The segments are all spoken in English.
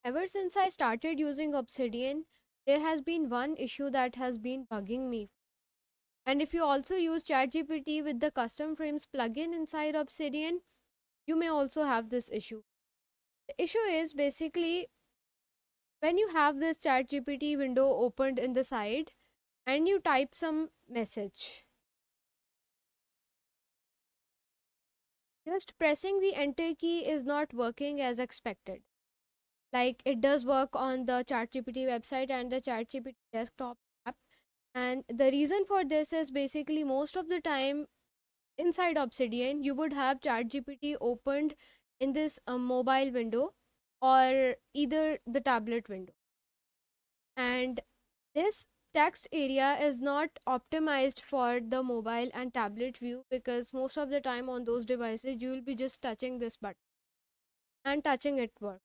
Ever since I started using Obsidian, there has been one issue that has been bugging me. And if you also use ChatGPT with the custom frames plugin inside Obsidian, you may also have this issue. The issue is basically when you have this ChatGPT window opened in the side and you type some message, just pressing the enter key is not working as expected. Like it does work on the ChatGPT website and the ChatGPT desktop app. And the reason for this is basically most of the time inside Obsidian, you would have ChatGPT opened in this mobile window or either the tablet window. And this text area is not optimized for the mobile and tablet view because most of the time on those devices, you will be just touching this button and touching it work.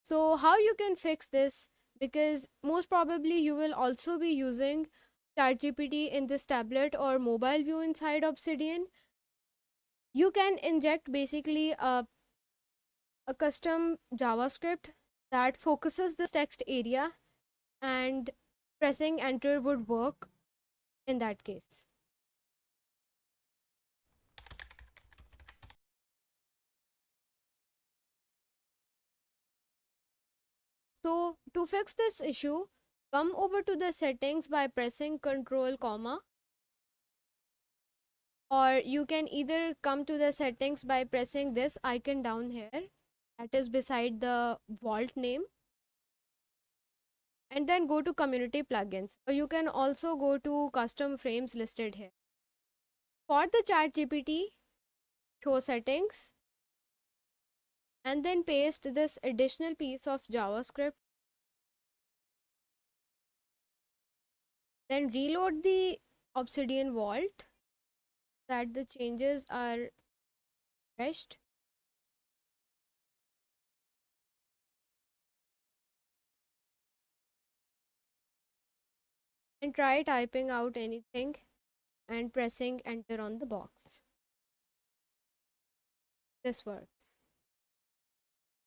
So, how you can fix this? Because most probably you will also be using ChatGPT in this tablet or mobile view inside Obsidian. You can inject basically a custom JavaScript that focuses this text area, and pressing enter would work in that case. So to fix this issue, come over to the settings by pressing Control comma, or you can either come to the settings by pressing this icon down here that is beside the vault name, and then go to community plugins, or you can also go to custom frames listed here. For the chat GPT, show settings and then paste this additional piece of JavaScript. Then reload the Obsidian Vault that the changes are refreshed. And try typing out anything and pressing enter on the box. This works.